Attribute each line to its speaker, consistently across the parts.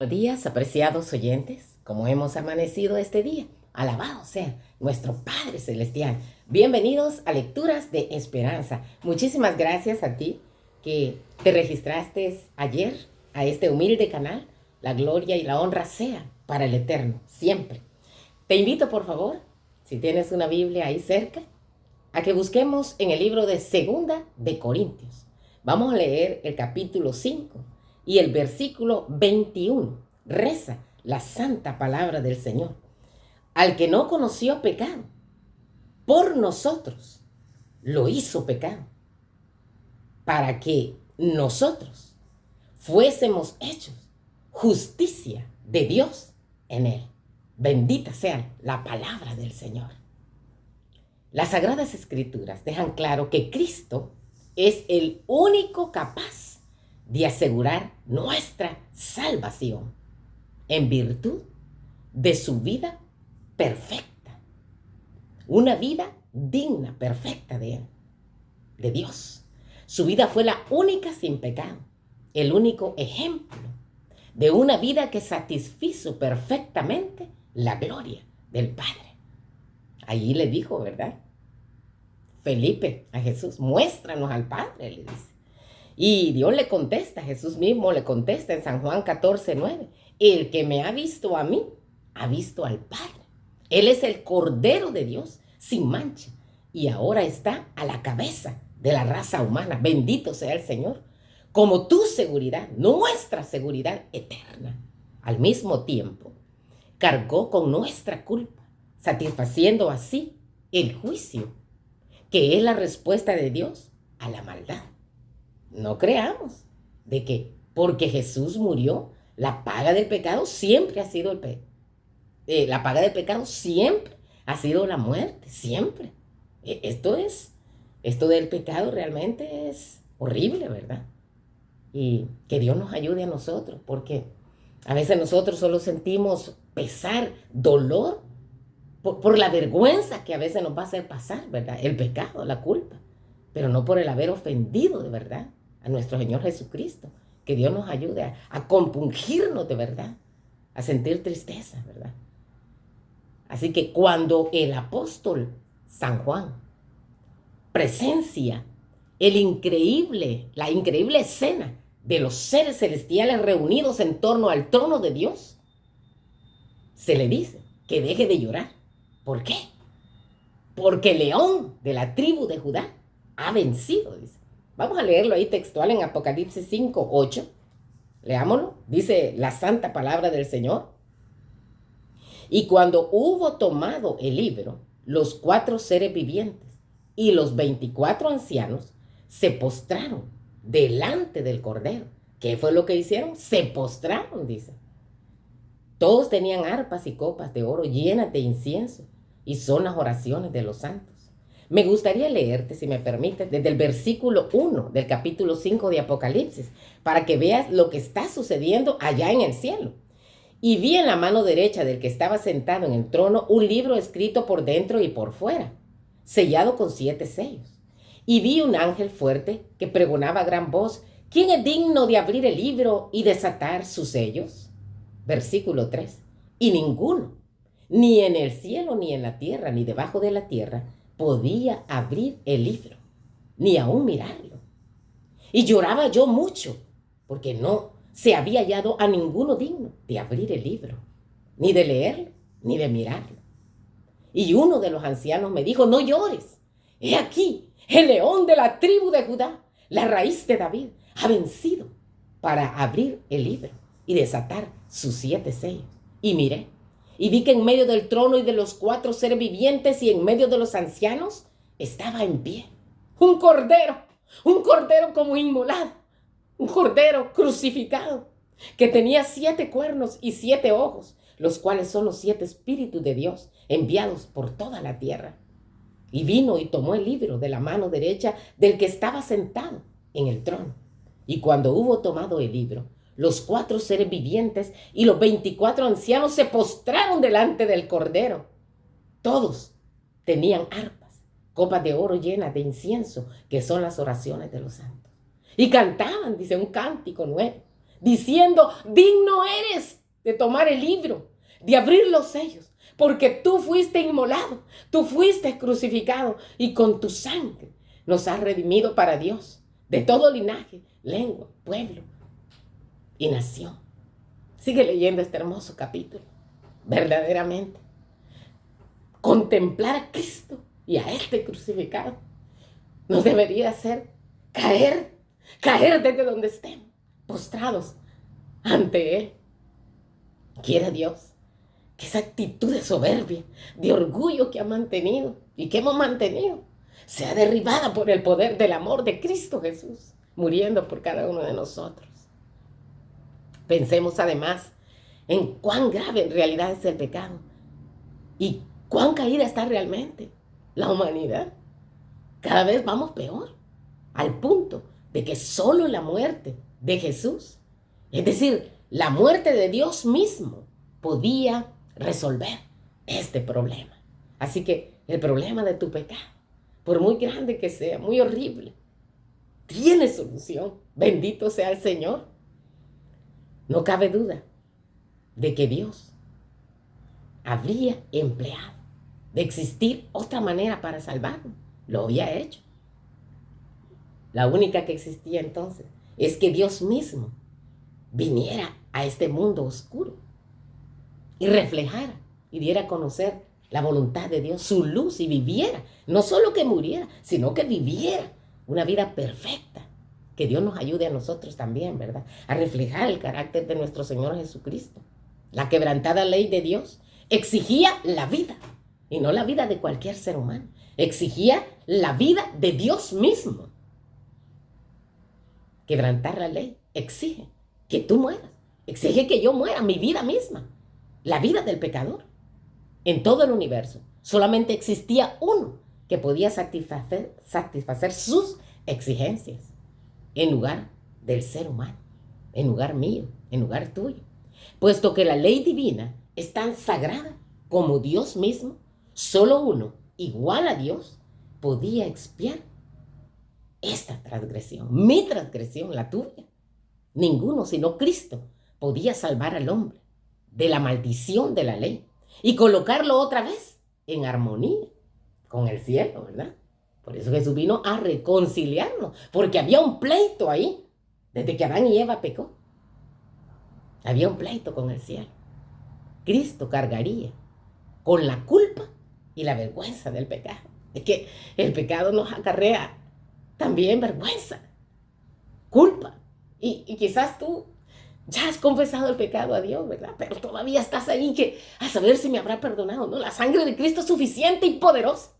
Speaker 1: Buenos días, apreciados oyentes, ¿cómo hemos amanecido este día? Alabado sea nuestro Padre Celestial. Bienvenidos a Lecturas de Esperanza. Muchísimas gracias a ti que te registraste ayer a este humilde canal. La gloria y la honra sea para el Eterno, siempre. Te invito, por favor, si tienes una Biblia ahí cerca, a que busquemos en el libro de Segunda de Corintios. Vamos a leer el capítulo 5 y el versículo 21. Reza la santa palabra del Señor. Al que no conoció pecado, por nosotros lo hizo pecado, para que nosotros fuésemos hechos justicia de Dios en él. Bendita sea la palabra del Señor. Las Sagradas Escrituras dejan claro que Cristo es el único capaz de asegurar nuestra salvación en virtud de su vida perfecta. Una vida digna, perfecta de Él, de Dios. Su vida fue la única sin pecado, el único ejemplo de una vida que satisfizo perfectamente la gloria del Padre. Allí le dijo, ¿verdad? Felipe a Jesús, muéstranos al Padre, le dice. Y Dios le contesta, Jesús mismo le contesta en San Juan 14:9. El que me ha visto a mí, ha visto al Padre. Él es el Cordero de Dios, sin mancha. Y ahora está a la cabeza de la raza humana. Bendito sea el Señor. Como tu seguridad, nuestra seguridad eterna. Al mismo tiempo, cargó con nuestra culpa, satisfaciendo así el juicio, que es la respuesta de Dios a la maldad. No creamos de que porque Jesús murió, la paga del pecado siempre ha sido la paga del pecado siempre ha sido la muerte, siempre. Esto del pecado realmente es horrible, ¿verdad? Y que Dios nos ayude a nosotros, porque a veces nosotros solo sentimos pesar, dolor, por la vergüenza que a veces nos va a hacer pasar, ¿verdad? El pecado, la culpa, pero no por el haber ofendido de verdad a nuestro Señor Jesucristo. Que Dios nos ayude a compungirnos de verdad, a sentir tristeza, ¿verdad? Así que cuando el apóstol San Juan presencia la increíble escena de los seres celestiales reunidos en torno al trono de Dios, se le dice que deje de llorar. ¿Por qué? Porque el león de la tribu de Judá ha vencido, dice. Vamos a leerlo ahí textual en Apocalipsis 5:8. Leámoslo. Dice la santa palabra del Señor. Y cuando hubo tomado el libro, los 4 seres vivientes y los 24 ancianos se postraron delante del Cordero. ¿Qué fue lo que hicieron? Se postraron, dice. Todos tenían arpas y copas de oro llenas de incienso, y son las oraciones de los santos. Me gustaría leerte, si me permites, desde el versículo 1 del capítulo 5 de Apocalipsis, para que veas lo que está sucediendo allá en el cielo. Y vi en la mano derecha del que estaba sentado en el trono un libro escrito por dentro y por fuera, sellado con 7 sellos. Y vi un ángel fuerte que pregonaba a gran voz: ¿quién es digno de abrir el libro y desatar sus sellos? Versículo 3. Y ninguno, ni en el cielo, ni en la tierra, ni debajo de la tierra, podía abrir el libro, ni aún mirarlo. Y lloraba yo mucho, porque no se había hallado a ninguno digno de abrir el libro, ni de leerlo, ni de mirarlo. Y uno de los ancianos me dijo: no llores, he aquí, el león de la tribu de Judá, la raíz de David, ha vencido para abrir el libro y desatar sus 7 sellos. Y miré, y vi que en medio del trono y de los 4 seres vivientes y en medio de los ancianos estaba en pie un cordero como inmolado, un cordero crucificado, que tenía 7 cuernos y 7 ojos, los cuales son los 7 espíritus de Dios enviados por toda la tierra. Y vino y tomó el libro de la mano derecha del que estaba sentado en el trono. Y cuando hubo tomado el libro, los 4 seres vivientes y los 24 ancianos se postraron delante del Cordero. Todos tenían arpas, copas de oro llenas de incienso, que son las oraciones de los santos. Y cantaban, dice, un cántico nuevo, diciendo, digno eres de tomar el libro, de abrir los sellos, porque tú fuiste inmolado, tú fuiste crucificado y con tu sangre nos has redimido para Dios, de todo linaje, lengua, pueblo y nación. Sigue leyendo este hermoso capítulo. Verdaderamente, contemplar a Cristo y a este crucificado nos debería hacer caer desde donde estemos, postrados ante Él. Quiera Dios que esa actitud de soberbia, de orgullo que ha mantenido y que hemos mantenido, sea derribada por el poder del amor de Cristo Jesús, muriendo por cada uno de nosotros. Pensemos además en cuán grave en realidad es el pecado y cuán caída está realmente la humanidad. Cada vez vamos peor, al punto de que solo la muerte de Jesús, es decir, la muerte de Dios mismo, podía resolver este problema. Así que el problema de tu pecado, por muy grande que sea, muy horrible, tiene solución. Bendito sea el Señor. No cabe duda de que Dios habría empleado de existir otra manera para salvarnos. Lo había hecho. La única que existía entonces es que Dios mismo viniera a este mundo oscuro y reflejara y diera a conocer la voluntad de Dios, su luz, y viviera, no solo que muriera, sino que viviera una vida perfecta. Que Dios nos ayude a nosotros también, ¿verdad? A reflejar el carácter de nuestro Señor Jesucristo. La quebrantada ley de Dios exigía la vida, y no la vida de cualquier ser humano. Exigía la vida de Dios mismo. Quebrantar la ley exige que tú mueras, exige que yo muera, mi vida misma, la vida del pecador. En todo el universo solamente existía uno que podía satisfacer sus exigencias en lugar del ser humano, en lugar mío, en lugar tuyo. Puesto que la ley divina es tan sagrada como Dios mismo, solo uno, igual a Dios, podía expiar esta transgresión, mi transgresión, la tuya. Ninguno, sino Cristo, podía salvar al hombre de la maldición de la ley y colocarlo otra vez en armonía con el cielo, ¿verdad? Por eso Jesús vino a reconciliarnos, porque había un pleito ahí, desde que Adán y Eva pecó. Había un pleito con el cielo. Cristo cargaría con la culpa y la vergüenza del pecado. Es que el pecado nos acarrea también vergüenza, culpa. Y quizás tú ya has confesado el pecado a Dios, ¿verdad? Pero todavía estás ahí que a saber si me habrá perdonado, ¿no? La sangre de Cristo es suficiente y poderosa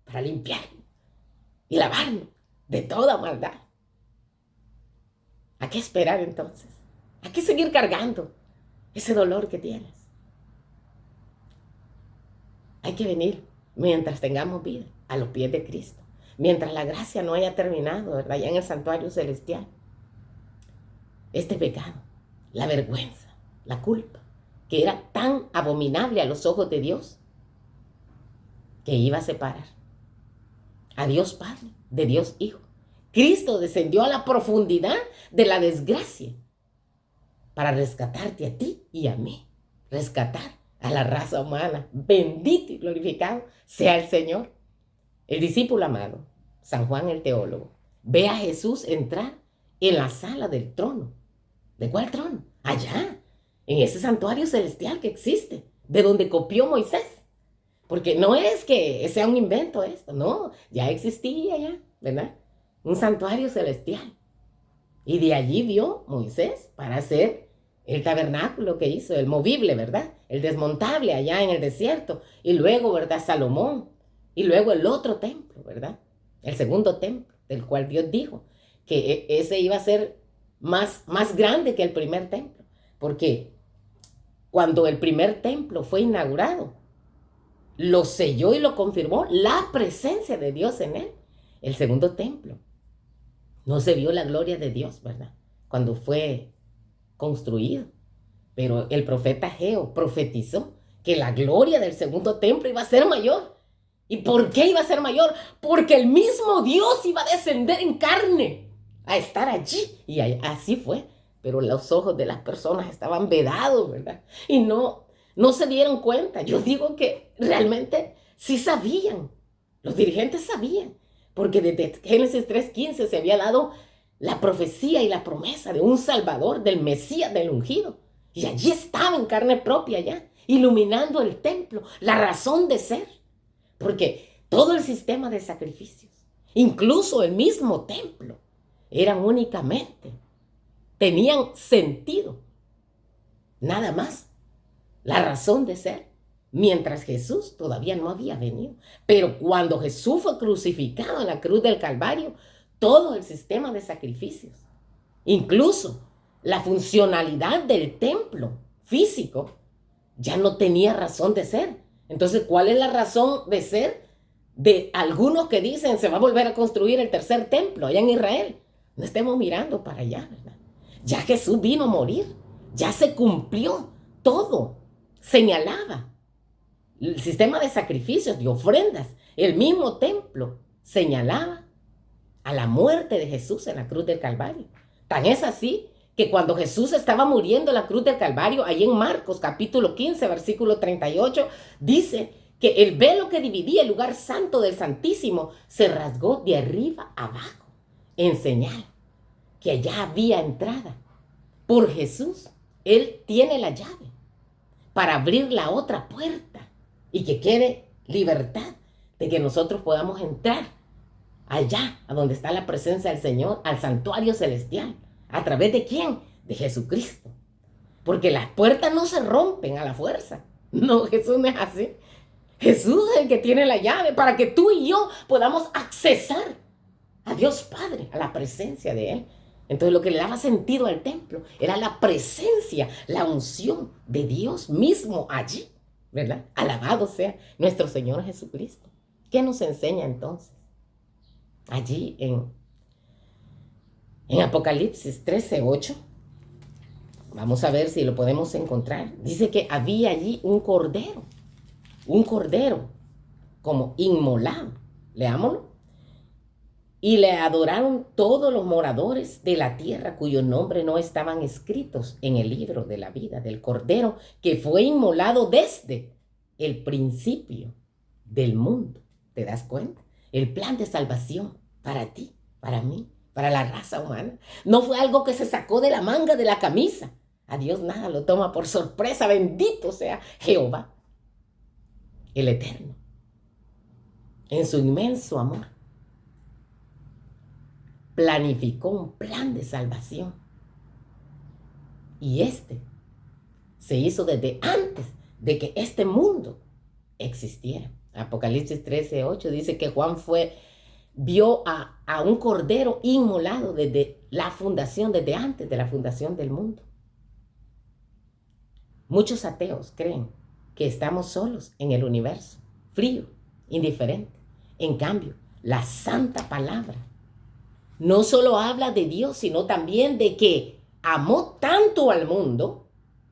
Speaker 1: para limpiarnos y lavarnos de toda maldad. ¿A qué esperar entonces? ¿A qué seguir cargando ese dolor que tienes? Hay que venir mientras tengamos vida a los pies de Cristo, mientras la gracia no haya terminado, ¿verdad? Ya en el santuario celestial. Este pecado, la vergüenza, la culpa, que era tan abominable a los ojos de Dios, que iba a separar a Dios Padre de Dios Hijo. Cristo descendió a la profundidad de la desgracia para rescatarte a ti y a mí, rescatar a la raza humana. Bendito y glorificado sea el Señor. El discípulo amado, San Juan el teólogo, ve a Jesús entrar en la sala del trono. ¿De cuál trono? Allá, en ese santuario celestial que existe, de donde copió Moisés. Porque no es que sea un invento esto, no, ya existía ya, ¿verdad? Un santuario celestial. Y de allí vio Moisés para hacer el tabernáculo que hizo, el movible, ¿verdad? El desmontable allá en el desierto. Y luego, ¿verdad? Salomón. Y luego el otro templo, ¿verdad? El segundo templo, del cual Dios dijo que ese iba a ser más grande que el primer templo. Porque cuando el primer templo fue inaugurado, lo selló y lo confirmó la presencia de Dios en él. El segundo templo, no se vio la gloria de Dios, ¿verdad? Cuando fue construido. Pero el profeta Ageo profetizó que la gloria del segundo templo iba a ser mayor. ¿Y por qué iba a ser mayor? Porque el mismo Dios iba a descender en carne a estar allí. Y así fue. pero los ojos de las personas estaban vedados, ¿verdad? Y no se dieron cuenta. Yo digo que realmente sí sabían, los dirigentes sabían, porque desde Génesis 3:15 se había dado la profecía y la promesa de un Salvador, del Mesías, del ungido. Y allí estaba en carne propia ya, iluminando el templo, la razón de ser. Porque todo el sistema de sacrificios, incluso el mismo templo, eran únicamente, tenían sentido, nada más, la razón de ser, mientras Jesús todavía no había venido. Pero cuando Jesús fue crucificado en la cruz del Calvario, todo el sistema de sacrificios, incluso la funcionalidad del templo físico, ya no tenía razón de ser. Entonces, ¿cuál es la razón de ser de algunos que dicen se va a volver a construir el tercer templo allá en Israel? No estemos mirando para allá, ¿verdad? Ya Jesús vino a morir, ya se cumplió todo. Señalaba el sistema de sacrificios, de ofrendas, el mismo templo señalaba a la muerte de Jesús en la cruz del Calvario. Tan es así que cuando Jesús estaba muriendo en la cruz del Calvario, ahí en Marcos capítulo 15, versículo 38, dice que el velo que dividía el lugar santo del Santísimo se rasgó de arriba abajo, en señal que allá había entrada por Jesús. Él tiene la llave para abrir la otra puerta y que quede libertad de que nosotros podamos entrar allá, a donde está la presencia del Señor, al santuario celestial. ¿A través de quién? De Jesucristo. Porque las puertas no se rompen a la fuerza. No, Jesús no es así. Jesús es el que tiene la llave para que tú y yo podamos accesar a Dios Padre, a la presencia de Él. Entonces lo que le daba sentido al templo era la presencia, la unción de Dios mismo allí, ¿verdad? Alabado sea nuestro Señor Jesucristo. ¿Qué nos enseña entonces? Allí en Apocalipsis 13:8, vamos a ver si lo podemos encontrar. Dice que había allí un cordero como inmolado. Leámoslo. Y le adoraron todos los moradores de la tierra cuyos nombres no estaban escritos en el libro de la vida del Cordero que fue inmolado desde el principio del mundo. ¿Te das cuenta? El plan de salvación para ti, para mí, para la raza humana, no fue algo que se sacó de la manga de la camisa. A Dios nada lo toma por sorpresa. Bendito sea Jehová, el Eterno, en su inmenso amor. Planificó un plan de salvación. Y se hizo desde antes de que este mundo existiera. Apocalipsis 13:8 dice que Juan vio a un cordero inmolado desde antes de la fundación del mundo. Muchos ateos creen que estamos solos en el universo, frío, indiferente. En cambio, la santa palabra no solo habla de Dios, sino también de que amó tanto al mundo,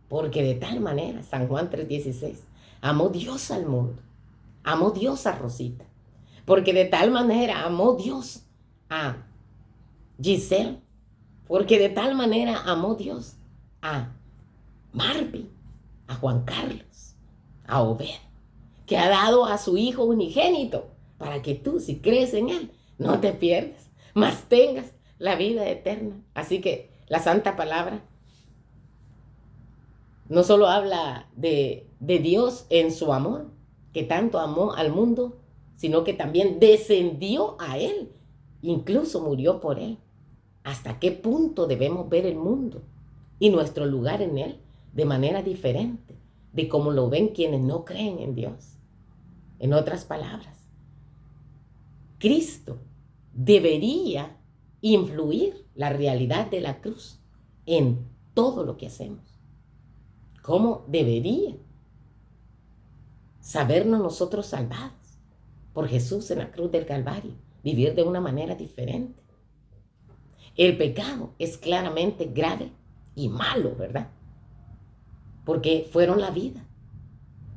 Speaker 1: porque de tal manera, San Juan 3:16, amó Dios al mundo, amó Dios a Rosita, porque de tal manera amó Dios a Giselle, porque de tal manera amó Dios a Marvin, a Juan Carlos, a Obed, que ha dado a su Hijo unigénito, para que tú, si crees en Él, no te pierdas, mas tengas la vida eterna. Así que la santa palabra no solo habla de Dios en su amor, que tanto amó al mundo, sino que también descendió a Él, incluso murió por Él. ¿Hasta qué punto debemos ver el mundo y nuestro lugar en Él de manera diferente de como lo ven quienes no creen en Dios? En otras palabras, Cristo debería influir la realidad de la cruz en todo lo que hacemos. ¿Cómo debería sabernos nosotros salvados por Jesús en la cruz del Calvario? Vivir de una manera diferente. El pecado es claramente grave y malo, ¿verdad? Porque fueron la vida.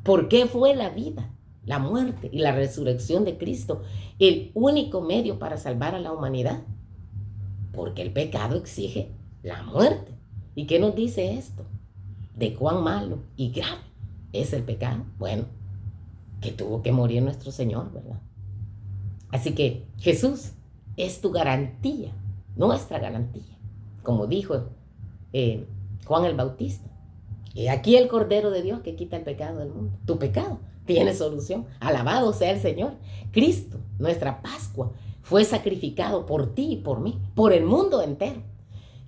Speaker 1: ¿Por qué fue la vida, la muerte y la resurrección de Cristo el único medio para salvar a la humanidad? Porque el pecado exige la muerte. ¿Y qué nos dice esto? De cuán malo y grave es el pecado. Bueno, que tuvo que morir nuestro Señor, ¿verdad? Así que Jesús es tu garantía, nuestra garantía. Como dijo Juan el Bautista. Y aquí el Cordero de Dios que quita el pecado del mundo. Tu pecado tiene solución. Alabado sea el Señor. Cristo, nuestra Pascua, fue sacrificado por ti y por mí, por el mundo entero.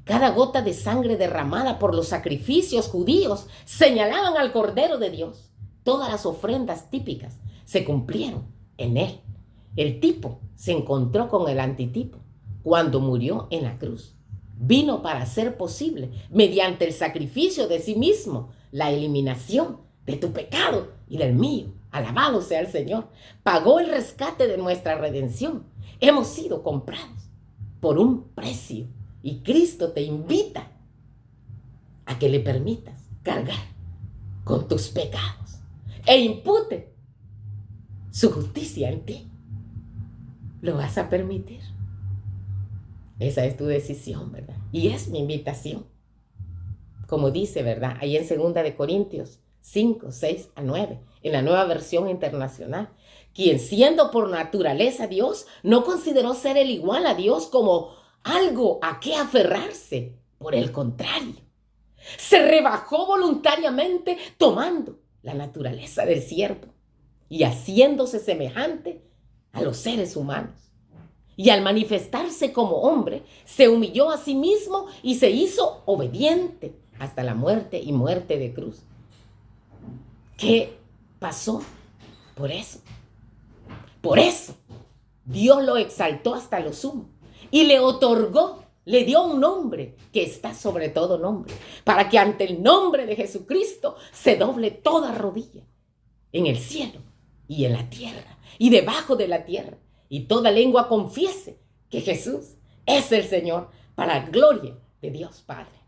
Speaker 1: Cada gota de sangre derramada por los sacrificios judíos señalaban al Cordero de Dios. Todas las ofrendas típicas se cumplieron en él. El tipo se encontró con el antitipo cuando murió en la cruz. Vino para hacer posible, mediante el sacrificio de sí mismo, la eliminación de tu pecado y del mío. Alabado sea el Señor. Pagó el rescate de nuestra redención. Hemos sido comprados por un precio. Y Cristo te invita a que le permitas cargar con tus pecados e impute su justicia en ti. ¿Lo vas a permitir? Esa es tu decisión, ¿verdad? Y es mi invitación. Como dice, ¿verdad? Ahí en 2 de Corintios 5, 6 a 9, en la Nueva Versión Internacional. Quien siendo por naturaleza Dios, no consideró ser el igual a Dios como algo a qué aferrarse. Por el contrario, se rebajó voluntariamente tomando la naturaleza del siervo y haciéndose semejante a los seres humanos. Y al manifestarse como hombre, se humilló a sí mismo y se hizo obediente hasta la muerte y muerte de cruz. ¿Qué pasó? Por eso Dios lo exaltó hasta lo sumo y le otorgó, le dio un nombre que está sobre todo nombre, para que ante el nombre de Jesucristo se doble toda rodilla en el cielo y en la tierra y debajo de la tierra, y toda lengua confiese que Jesús es el Señor, para la gloria de Dios Padre.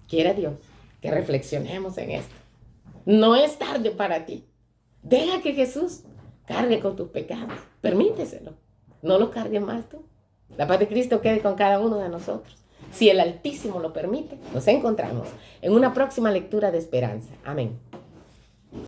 Speaker 1: Quiera Dios que reflexionemos en esto. No es tarde para ti. Deja que Jesús cargue con tus pecados. Permíteselo. No lo cargues más tú. La paz de Cristo quede con cada uno de nosotros. Si el Altísimo lo permite, nos encontramos en una próxima lectura de esperanza. Amén.